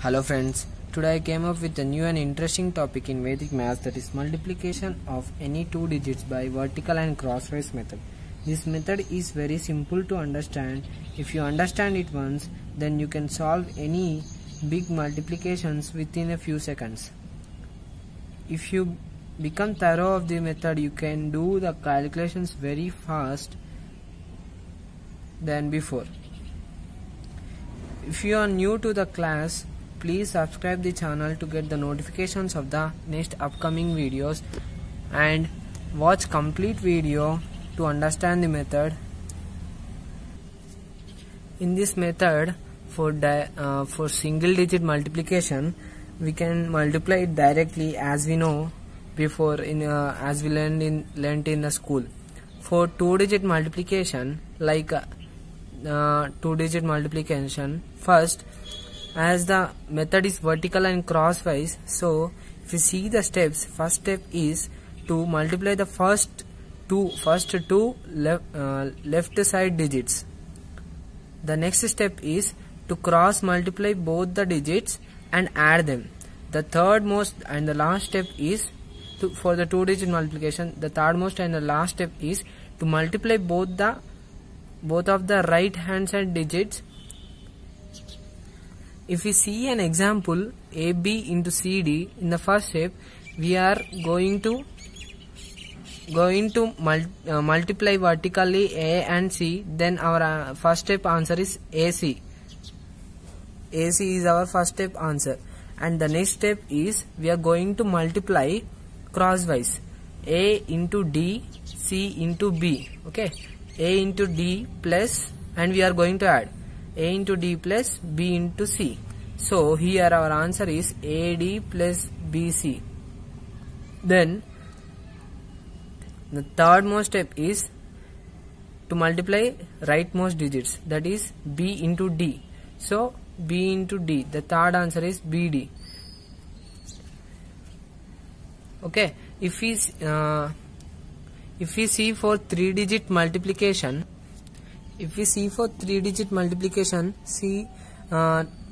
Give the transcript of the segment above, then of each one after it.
Hello friends, today I came up with a new and interesting topic in Vedic maths, that is multiplication of any two digits by vertical and crosswise method. This method is very simple to understand. If you understand it once, then you can solve any big multiplications within a few seconds. If you become thorough of the method, you can do the calculations very fast than before. If you are new to the class, please subscribe the channel to get the notifications of the next upcoming videos and watch complete video to understand the method. In this method, for single digit multiplication, we can multiply it directly, as we know before as we learned in the school. For two digit multiplication, like two digit multiplication, first, as the method is vertical and crosswise, so if you see the steps, first step is to multiply the first two left side digits. The next step is to cross multiply both the digits and add them. The third most and the last step is for the two digit multiplication, the third most and the last step is to multiply both of the right hand side digits. If we see an example AB into CD, in the first step we are going to multiply vertically A and C, then our first step answer is AC. AC is our first step answer, and the next step is we are going to multiply crosswise, A into D, C into B. Okay, A into D plus, and we are going to add A into D plus B into C. So here our answer is AD plus BC. Then the third most step is to multiply rightmost digits, that is B into D. So B into D, the third answer is BD. Okay, if we see for three digit multiplication, see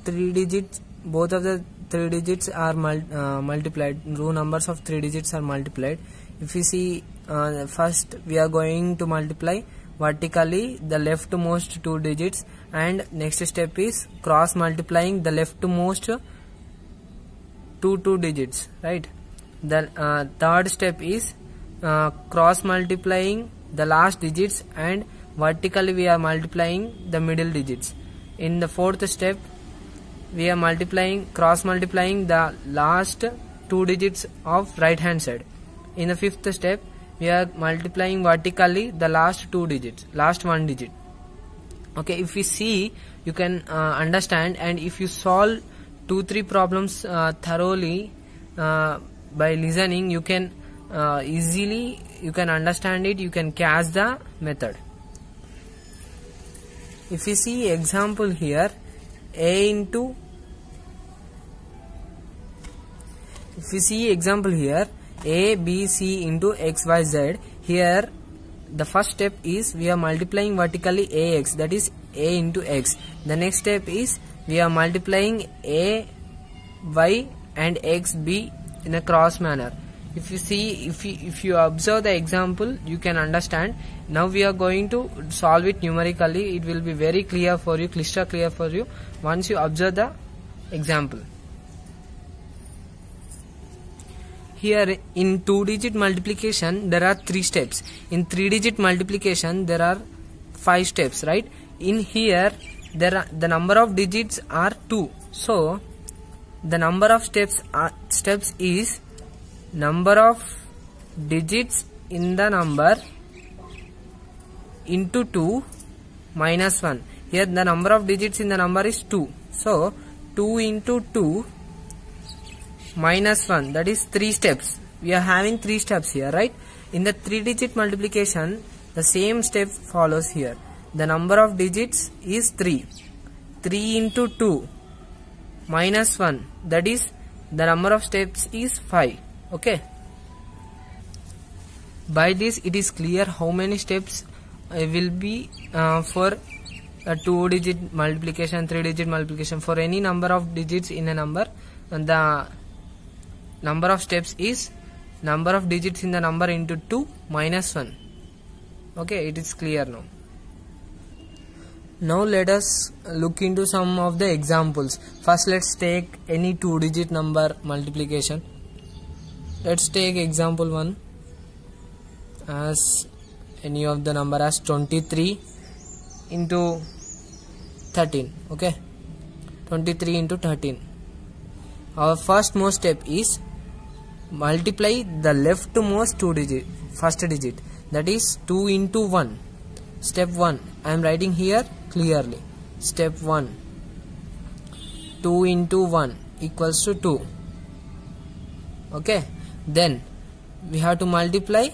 three digits, both of the three digits are multiplied, row numbers of three digits are multiplied. If we see first, we are going to multiply vertically the leftmost two digits, and next step is cross multiplying the leftmost two digits, right? The third step is cross multiplying the last digits, and vertically we are multiplying the middle digits. In the fourth step, we are cross multiplying the last two digits of right hand side. In the fifth step, we are multiplying vertically the last one digit. Okay, if we see, you can understand, and if you solve 2-3 problems thoroughly by listening, you can easily understand it, you can catch the method. If we see example here, if we see example here, A, B, C into X, Y, Z, here the first step is we are multiplying vertically AX, that is A into X. The next step is we are multiplying A, Y and X, B in a cross manner. If you see, if you observe the example, you can understand. Now we are going to solve it numerically. It will be very clear for you, crystal clear for you, once you observe the example. Here in two digit multiplication, there are 3 steps. In 3 digit multiplication, there are 5 steps, right? In here, the number of digits are 2. So the number of steps is number of digits in the number into 2 minus 1. Here the number of digits in the number is 2. So 2 into 2 minus 1, that is 3 steps. We are having 3 steps here, right? In the 3 digit multiplication, the same step follows here. The number of digits is 3. 3 into 2 minus 1, that is the number of steps is 5. Okay, by this it is clear how many steps will be for a 2-digit multiplication, 3-digit multiplication. For any number of digits in a number, the number of steps is number of digits in the number into 2 minus 1. Okay, it is clear now. Now let us look into some of the examples. First, let's take any 2-digit number multiplication. Let's take example 1 as any of the number as 23 into 13. Okay, 23 into 13. Our first most step is multiply the leftmost first digit, that is 2 into 1. Step 1, I am writing here clearly. Step 1, 2 into 1 equals to 2. Okay, then we have to multiply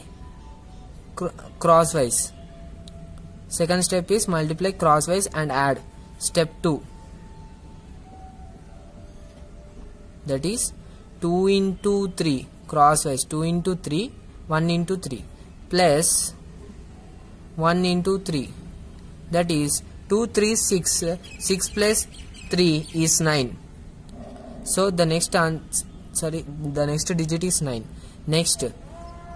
crosswise. Second step is multiply crosswise and add. Step 2, that is 2 into 3 crosswise, 2 into 3, 1 into 3 plus 1 into 3, that is 2, 3, 6, 6 plus 3 is 9. So the next digit is 9. Next,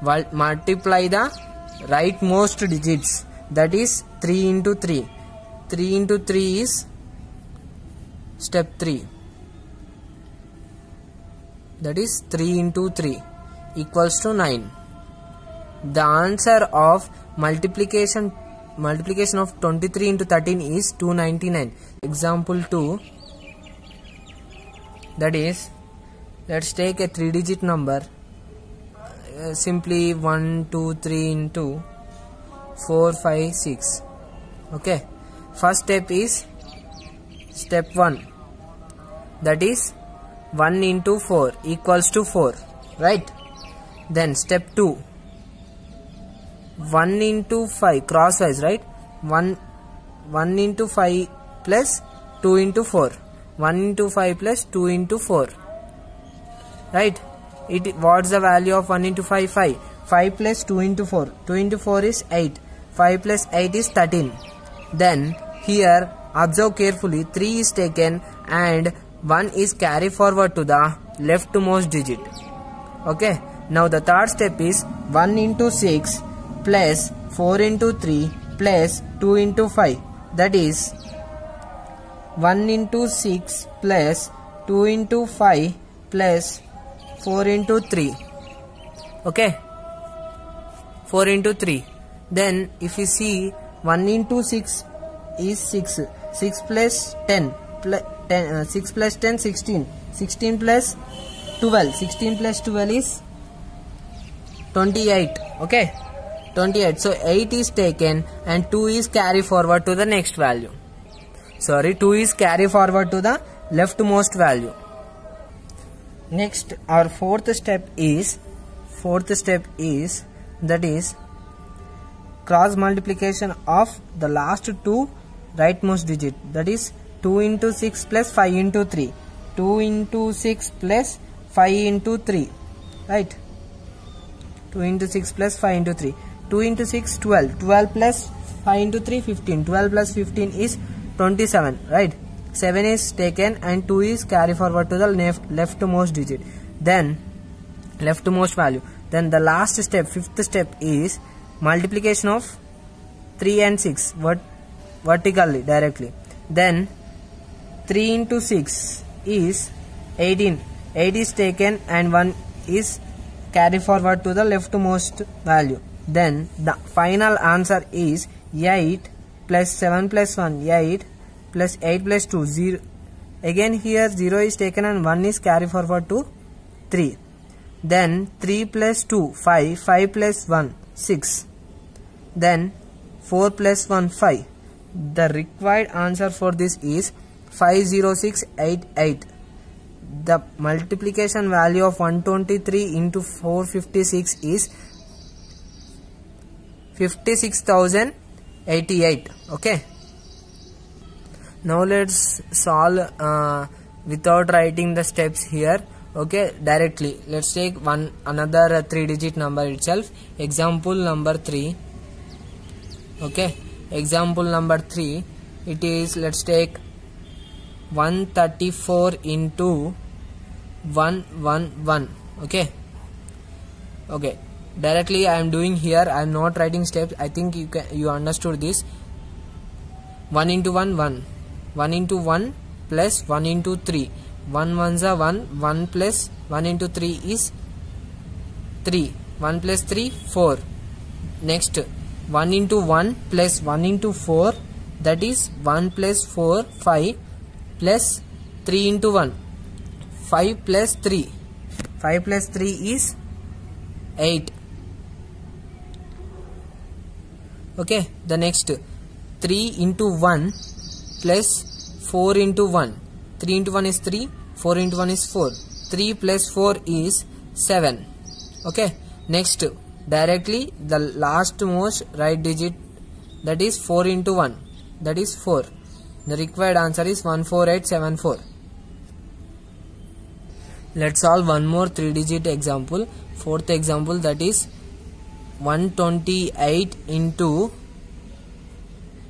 multiply the rightmost digits, that is 3 into 3. 3 into 3 is step 3, that is 3 into 3 equals to 9. The answer of multiplication of 23 into 13 is 299. Example 2, that is, let's take a 3-digit number, simply 1, 2, 3 into 4, 5, 6. Okay, first step is step 1, that is 1 into 4 equals to 4, right? Then step 2, 1 into 5 crosswise, right? 1 into 5 plus 2 into 4. 1 into 5 plus 2 into 4, right? What's the value of 1 into 5? 5. 5 plus 2 into 4. 2 into 4 is 8. 5 plus 8 is 13. Then here observe carefully, 3 is taken and 1 is carried forward to the leftmost digit. Okay, now the third step is 1 into 6 plus 4 into 3 plus 2 into 5, that is 1 into 6 plus 2 into 5 plus 4 into 3. Okay, 4 into 3. Then if you see 1 into 6 is 6. 6 plus 10, 6 plus 10, 16. 16 plus 12. 16 plus 12 is 28. Okay, 28. So 8 is taken and 2 is carried forward to the next value. 2 is carried forward to the leftmost value. Next, our fourth step is that is cross multiplication of the last two rightmost digit, that is 2 into 6 plus 5 into 3. 2 into 6 plus 5 into 3, right? 2 into 6 plus 5 into 3. 2 into 6, 12. 12 plus 5 into 3, 15. 12 plus 15 is 27, right? 7 is taken and 2 is carried forward to the leftmost digit, then leftmost value. Then the last step, fifth step, is multiplication of 3 and 6 vertically directly. Then 3 into 6 is 18. 8 is taken and 1 is carried forward to the leftmost value. Then the final answer is 8 plus 7 plus 1, 8 plus 8 plus 2, 0. Again here 0 is taken and 1 is carried forward to 3. Then 3 plus 2, 5. 5 plus 1, 6. Then 4 plus 1, 5. The required answer for this is 50688. The multiplication value of 123 into 456 is 56,088. Okay. Now let's solve without writing the steps here. Okay, directly let's take another 3-digit number itself. Example number 3. Okay, example number 3. it is, let's take 134 into 111. Okay, directly I am doing here. I am not writing steps. I think you understood this. 1 into 1 1, 1 into 1 plus 1 into 3, 1 ones are 1, 1 plus 1 into 3 is 3, 1 plus 3 4. Next 1 into 1 plus 1 into 4, that is 1 plus 4 5 plus 3 into 1, 5 plus 3, 5 plus 3 is 8. Okay, the next 3 into 1 plus 4 into 1, 3 into 1 is 3, 4 into 1 is 4, 3 plus 4 is 7. Okay, next directly the last most right digit, that is 4 into 1, that is 4. The required answer is 14874. Let's solve one more 3-digit example. Fourth example, that is 128 into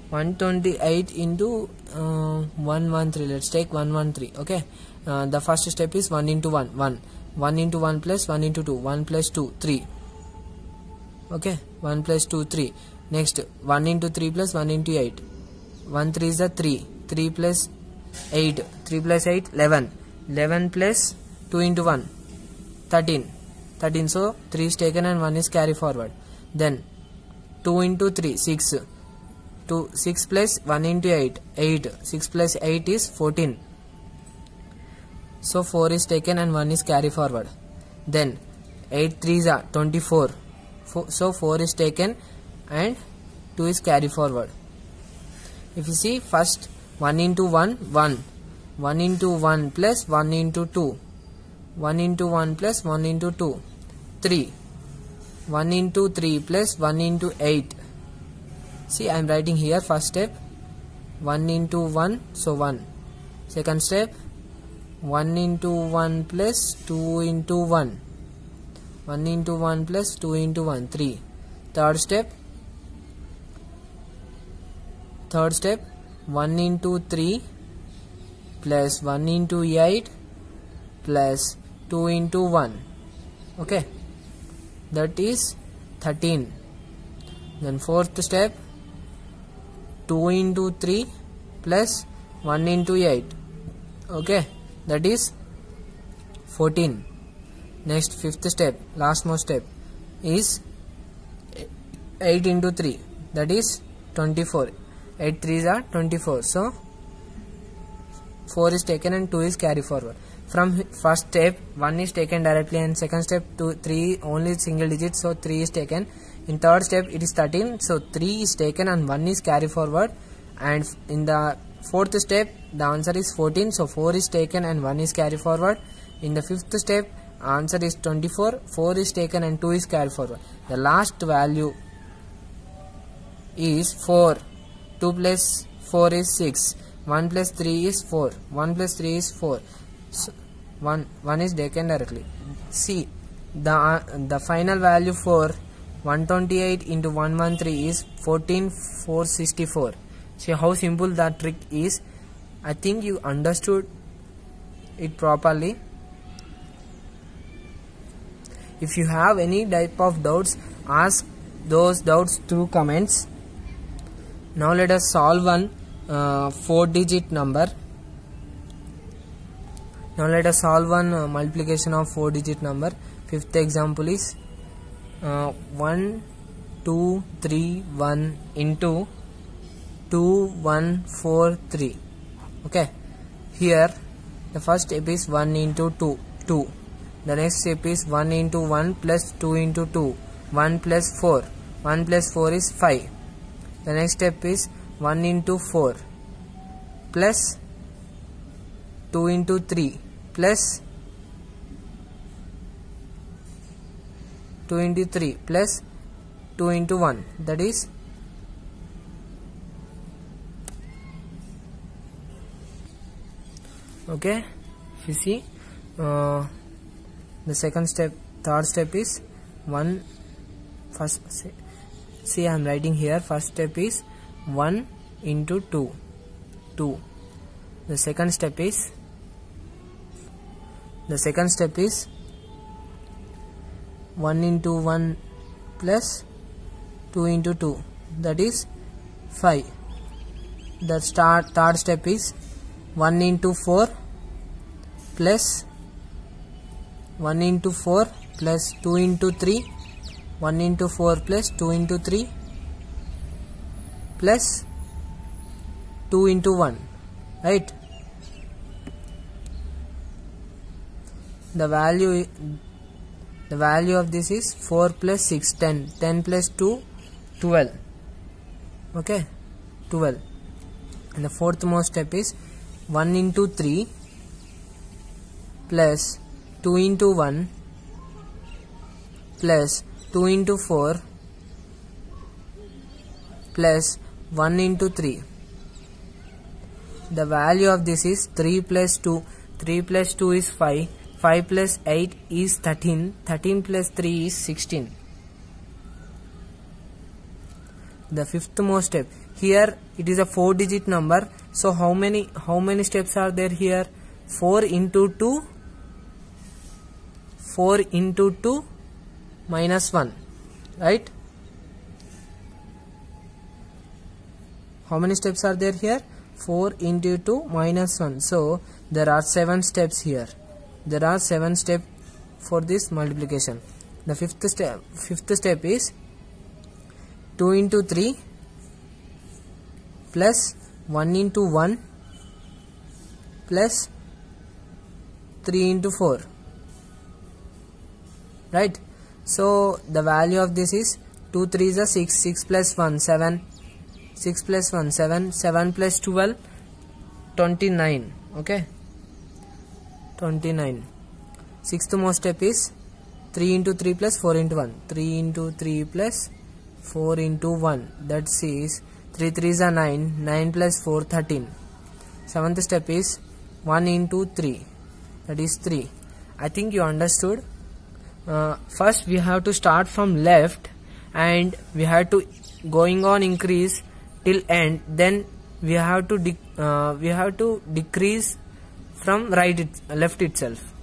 113. Let's take 113. Okay, the first step is 1 into 1 1, 1 into 1 plus 1 into 2, 1 plus 2 3. Okay, 1 plus 2 3. Next 1 into 3 plus 1 into 8, 1 3 is a 3, 3 plus 8, 3 plus 8 11, 11 plus 2 into 1 13, so 3 is taken and 1 is carry forward. Then 2 into 3 6, 6 plus 1 into 8 8, 6 plus 8 is 14, so 4 is taken and 1 is carry forward. Then 8 3s are 24, so 4 is taken and 2 is carry forward. If you see, first 1 into 1 1, 1 into 1 plus 1 into 2, 1 into 1 plus 1 into 2 3, 1 into 3 plus 1 into 8. See, I am writing here first step 1 into 1, so 1. Second step 1 into 1 plus 2 into 1, 1 into 1 plus 2 into 1 3. Third step 1 into 3 plus 1 into 8 plus 2 into 1. Okay, that is 13. Then fourth step 2 into 3 plus 1 into 8. Okay, that is 14. Next fifth step, last most step, is 8 into 3, that is 24. 8 3s are 24, so 4 is taken and 2 is carry forward. From first step 1 is taken directly, and second step 2 3 only single digit, so 3 is taken. In third step it is 13, so 3 is taken and 1 is carry forward. And in the fourth step the answer is 14, so 4 is taken and 1 is carry forward. In the fifth step answer is 24, 4 is taken and 2 is carry forward. The last value is 4. 2 plus 4 is 6, 1 plus 3 is 4, 1 plus 3 is 4, so 1 is taken directly. See, the final value for 128 into 113 is 14,464. See how simple that trick is. I think you understood it properly. If you have any type of doubts, ask those doubts through comments. Now let us solve one 4-digit number. Now let us solve one multiplication of 4-digit number. Fifth example is 1231 into 2143. Okay, here the first step is 1 into 2 2. The next step is 1 into 1 plus 2 into 2, 1 plus 4, 1 plus 4 is 5. The next step is 1 into 4 plus 2 into 3 plus 2 into 3 plus 2 into 1, that is okay. If you see, the second step, third step is 1. First, see I am writing here, first step is 1 into 2, 2. The second step is 1 into 1 plus 2 into 2, that is 5. The third step is 1 into 4 plus 1 into 4 plus 2 into 3, 1 into 4 plus 2 into 3 plus 2 into 1, right? The value of this is 4 plus 6, 10. 10 plus 2, 12. Okay, 12. And the fourth most step is 1 into 3 plus 2 into 1 plus 2 into 4 plus 1 into 3. The value of this is 3 plus 2. 3 plus 2 is 5. 5 plus 8 is 13. 13 plus 3 is 16. The fifth most step. Here it is a 4-digit number. So how many steps are there here? 4 into 2. 4 into 2 minus 1. Right? How many steps are there here? 4 into 2 minus 1. So there are 7 steps here. There are 7 steps for this multiplication. The fifth step is 2 into 3 plus 1 into 1 plus 3 into 4. Right? So the value of this is 2 3s are 6. 6 plus 1 7. 6 plus 1 7. 7 plus 12 29. Okay, 29. Sixth most step is 3 into 3 plus 4 into 1. 3 into 3 plus 4 into 1. That is 3 3s are 9. 9 plus 4 13. Seventh step is 1 into 3. That is 3. I think you understood. First we have to start from left and we have to going on increase till end. Then we have to decrease from left itself.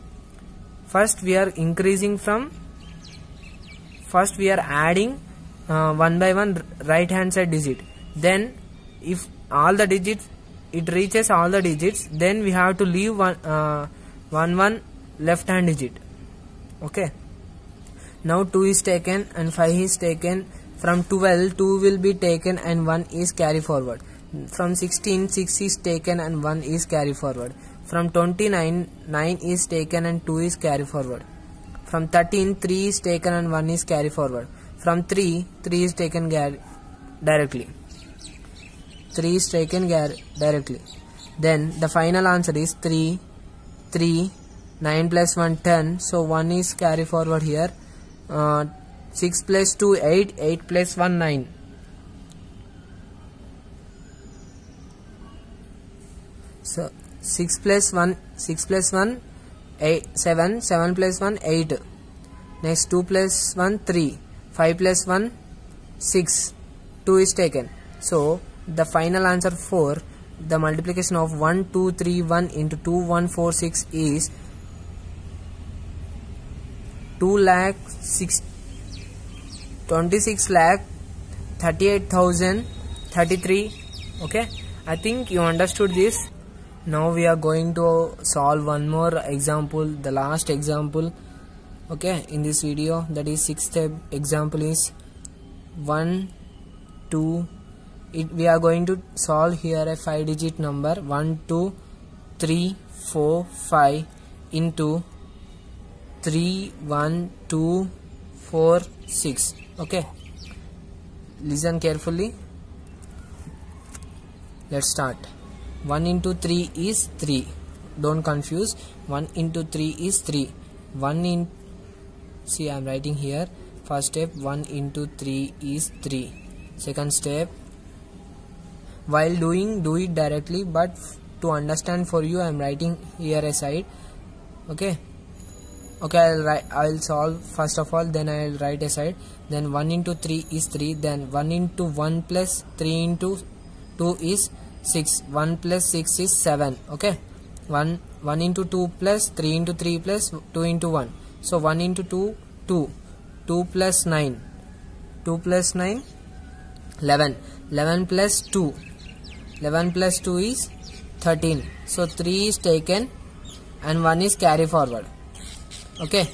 First we are increasing from. First we are adding one by one right hand side digit. Then if all the digits it reaches all the digits, then we have to leave one left hand digit. Okay. Now 2 is taken and 5 is taken. From 12 2 will be taken and 1 is carry forward. From 16 6 is taken and 1 is carry forward. From 29 9 is taken and 2 is carry forward. From 13 3 is taken and 1 is carry forward. From 3 is taken directly. 3 is taken directly. Then the final answer is 3 9 plus 1 10. So 1 is carry forward here. 6 plus 2 8. 8 plus 1 9. So 6 plus 1 8 7. 7 plus 1 8. Next 2 plus 1 3. 5 plus 1 6. 2 is taken. So the final answer for the multiplication of 1 2 3 1 into 2 1 4 6 is 26,38,033. Okay, I think you understood this. Now we are going to solve one more example, the last example, okay, in this video. That is 6th step example is 1 2. We are going to solve here a 5-digit number 1 2 3 4 5 into 3 1 2 4 6. Okay, listen carefully. Let's start. 1 into 3 is 3. Don't confuse. 1 into 3 is 3. 1 in, see, I am writing here. First step, 1 into 3 is 3. Second step, while doing, do it directly, but to understand for you, I am writing here a side. Okay. Okay, I'll solve first of all, then I'll write a side. Then 1 into 3 is 3. Then 1 into 1 plus 3 into 2 is 6. 1 plus 6 is 7. Okay. 1 into 2 plus 3 into 3 plus 2 into 1. So 1 into 2, 2. 2 plus 9. 2 plus 9, 11. 11 plus 2. 11 plus 2 is 13. So 3 is taken and 1 is carry forward. Okay.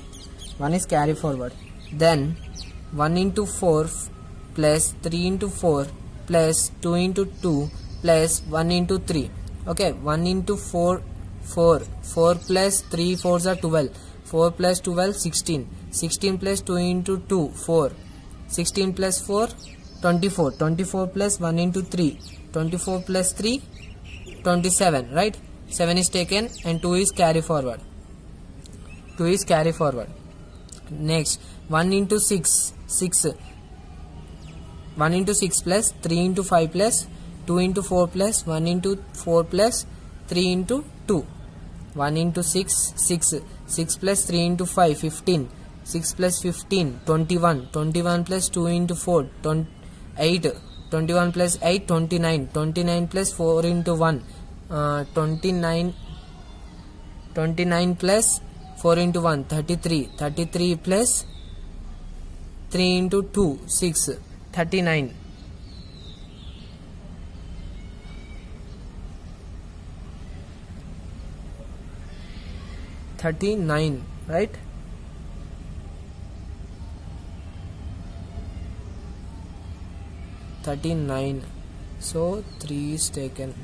1 is carry forward. Then 1 into 4 plus 3 into 4 plus 2 into 2 plus 1 into 3. Okay. 1 into 4, 4. 4 plus 3 4s are 12. 4 plus 12, 16. 16 plus 2 into 2, 4. 16 plus 4, 24. 24 plus 1 into 3. 24 plus 3, 27. Right? 7 is taken and 2 is carry forward. 2 is carry forward. Next, 1 into 6. 6. 1 into 6 plus 3 into 5 plus 2 into 4 plus 1 into 4 plus 3 into 2. 1 into 6, 6. 6 plus 3 into 5, 15. 6 plus 15, 21. 21 plus 2 into 4, 8. 21 plus 8, 29. 29 plus 4 into 1, 29. 29 plus 4 into 1, 33. 33 plus 3 into 2, 6. 39. 39, right? So 3 is taken.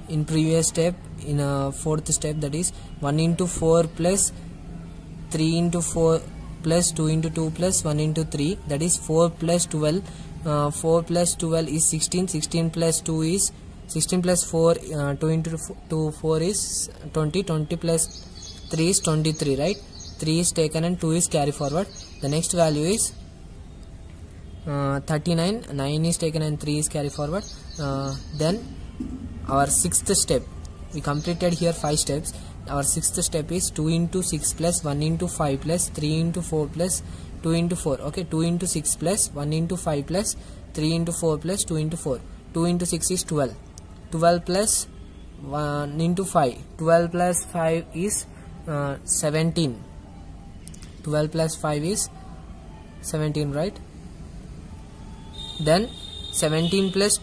In previous step, in a fourth step, that is 1 into 4 plus 3 into 4 plus 2 into 2 plus 1 into 3, that is 4 plus 12. 4 plus 12 is 16. 16 plus 2 is 16 plus 4, 2 into 2, 4 is 20. 20 plus 3 is 23, right? 3 is taken and 2 is carry forward. The next value is 39. 9 is taken and 3 is carry forward. Then our sixth step, we completed here 5 steps. Our sixth step is 2 into 6 plus 1 into 5 plus 3 into 4 plus 2 into 4. Okay, 2 into 6 plus 1 into 5 plus 3 into 4 plus 2 into 4. 2 into 6 is 12. 12 plus 1 into 5. 12 plus 5 is 17. 12 plus 5 is 17, right? Then 17 plus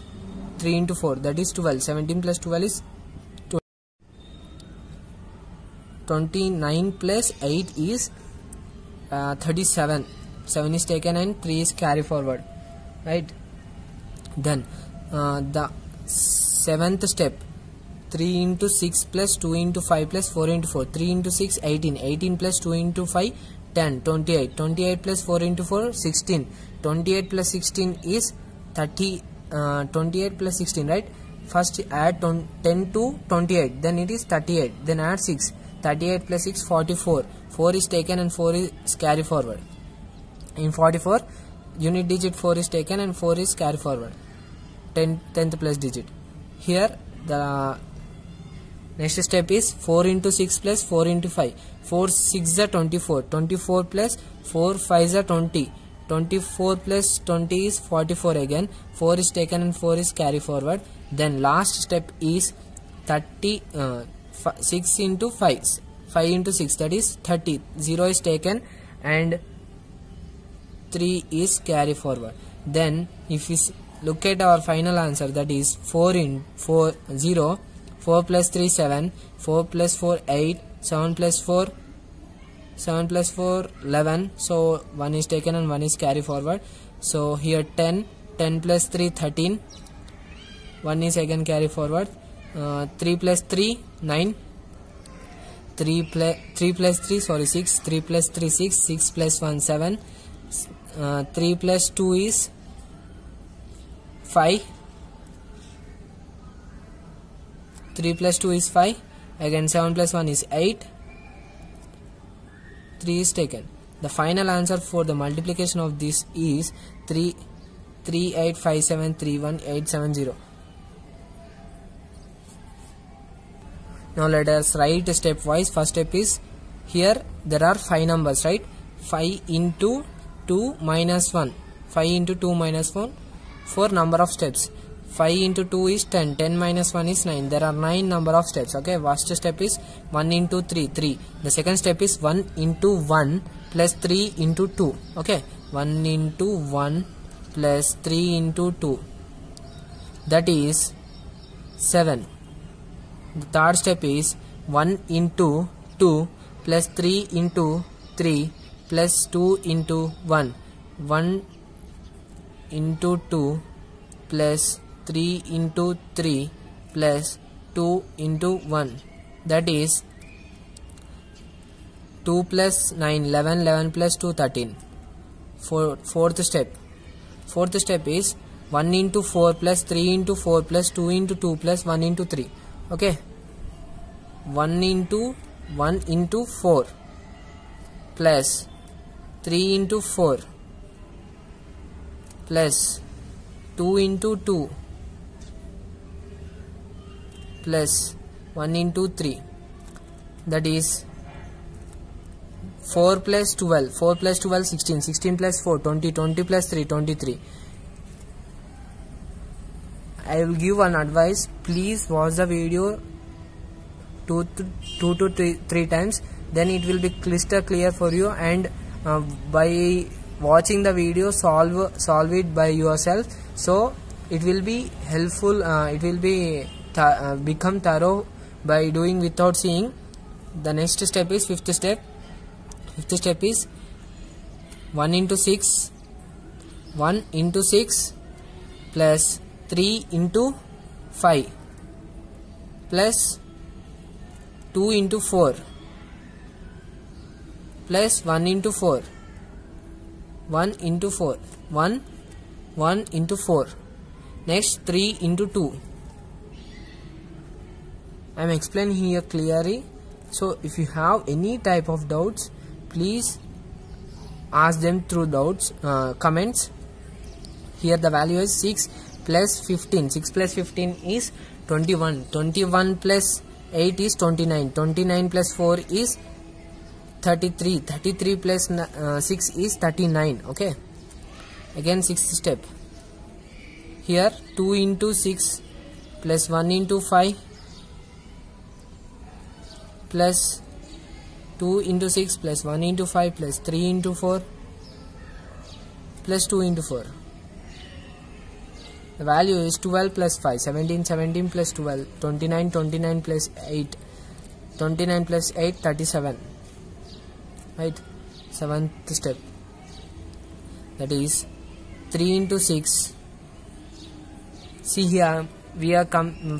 3 into 4, that is 12. 17 plus 12 is 29 plus 8 is 37. 7 is taken and 3 is carry forward, right? Then the seventh step, 3 into 6 plus 2 into 5 plus 4 into 4. 3 into 6, 18. 18 plus 2 into 5, 10. 28. 28 plus 4 into 4, 16. 28 plus 16 is 30. 28 plus 16, right? First add 10 to 28, then it is 38. Then add 6. 38 plus 6, 44. 4 is taken and 4 is carry forward. In 44, unit digit 4 is taken and 4 is carry forward. 10th place digit. Here the next step is 4 into 6 plus 4 into 5. 4 6 are 24. 24 plus 4 5 are 20. 24 plus 20 is 44 again. 4 is taken and 4 is carry forward. Then last step is 6 into 5. 5 into 6, that is 30. 0 is taken and 3 is carry forward. Then if we look at our final answer, that is 4 in 4 0. 4 plus 3 7. 4 plus 4 8. 7 plus 4 11. So 1 is taken and 1 is carry forward. So here 10. 10 plus 3 13. 1 is again carry forward. 3 plus 3 9. 3 plus 3 sorry 6. 3 plus 3 6. 6 plus 1 7. 3 plus 2 is 5. 3 plus 2 is 5. Again 7 plus 1 is 8. 3 is taken. The final answer for the multiplication of this is 385731870. Now let us write stepwise. First step is, here there are 5 numbers, right? 5 into 2 minus 1. 5 into 2 minus 1. 4 number of steps. 5 into 2 is 10. 10 minus 1 is 9. There are 9 number of steps. Okay, first step is 1 into 3, 3. The second step is 1 into 1 plus 3 into 2. Okay, 1 into 1 plus 3 into 2. That is 7. The third step is 1 into 2 plus 3 into 3 plus 2 into 1. 1 into 2 plus 3 into 3 plus 2 into 1. That is 2 plus 9, 11, 11 plus 2, 13. Fourth step. Fourth step is 1 into 4 plus 3 into 4 plus 2 into 2 plus 1 into 3. Okay. 1 into 4 plus 3 into 4 plus 2 into 2 plus 1 into 3. That is 4 plus 12. 4 plus 12, 16. 16 plus 4, 20. 20 plus 3, 23. I will give one advice. Please watch the video 2 to 3 times. Then it will be crystal clear for you, and by watching the video solve it by yourself. So it will be helpful. It will be become thorough by doing without seeing. The next step is fifth step. Fifth step is 1 into 6. 1 into 6 plus 3 into 5 plus 2 into 4 plus 1 into 4. 1 into 4. 1 into 4. Next 3 into 2. I am explaining here clearly. So if you have any type of doubts, please ask them through comments. Here the value is 6 plus 15. 6 plus 15 is 21. 21 plus 8 is 29. 29 plus 4 is 33. 33 plus 6 is 39. Okay. Again sixth step. Here 2 into 6 plus 1 into 5 plus 2 into 6 plus 1 into 5 plus 3 into 4 plus 2 into 4. The value is 12 plus 5, 17, 17 plus 12, 29, 29 plus 8, 29 plus 8, 37. Right? Seventh step. That is 3 into 6. See here, we are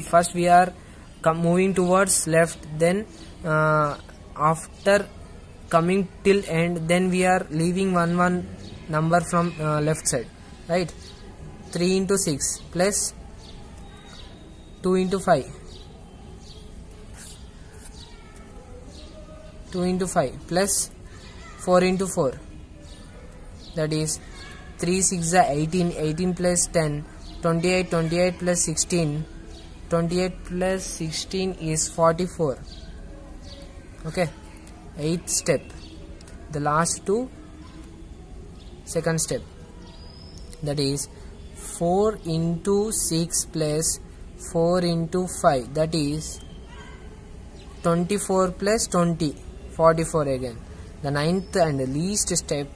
first we are moving towards left, then after coming till end, then we are leaving one number from left side, right? 3 into 6 plus 2 into 5, 2 into 5 plus 4 into 4. That is 3 6 is 18, 18 plus 10, 28, 28 plus 16, 28 plus 16 is 44. Okay. Eighth step. The last two, second step. That is 4 into 6 plus 4 into 5. That is 24 plus 20. 44 again. The ninth and least step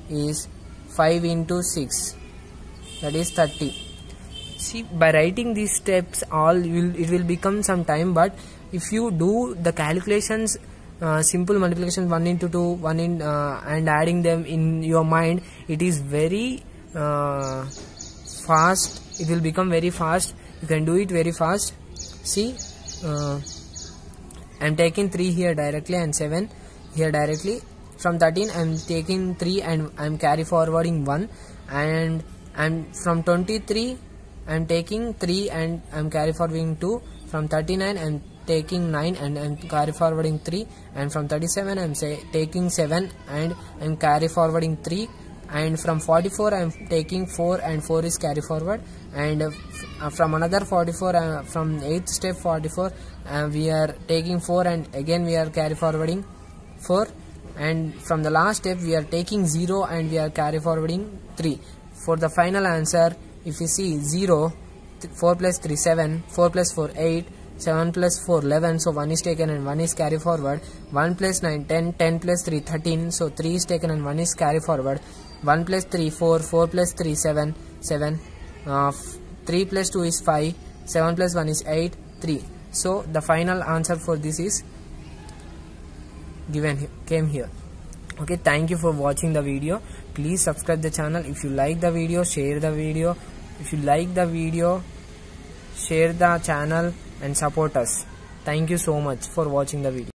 is 5 into 6. That is 30. See, by writing these steps it will become some time, but if you do the calculations, simple multiplication 1 into 2 1 in and adding them in your mind, it is very fast. It will become very fast. You can do it very fast. See, I am taking 3 here directly and 7 here directly. From 13 I am taking 3 and I am carry forwarding 1, and from 23 I am taking 3 and I am carry forwarding 2. From 39 I am taking 9 and I am carry forwarding 3, and from 37 I am taking 7 and I am carry forwarding 3, and from 44 I am taking 4 and 4 is carry forward, and from another 44 from 8th step 44 we are taking 4 and again we are carry forwarding 4, and from the last step we are taking 0 and we are carry forwarding 3. For the final answer if you see 0, 4 plus 3 7, 4 plus 4 8, 7 plus 4 11, so 1 is taken and 1 is carry forward. 1 plus 9 10, 10 plus 3 13, so 3 is taken and 1 is carry forward. 1 plus 3 4, 4 plus 3 7, 7, 3 plus 2 is 5, 7 plus 1 is 8, 3. So the final answer for this is came here. Okay, thank you for watching the video. Please subscribe the channel. If you like the video, share the video. If you like the video, share the channel and support us. Thank you so much for watching the video.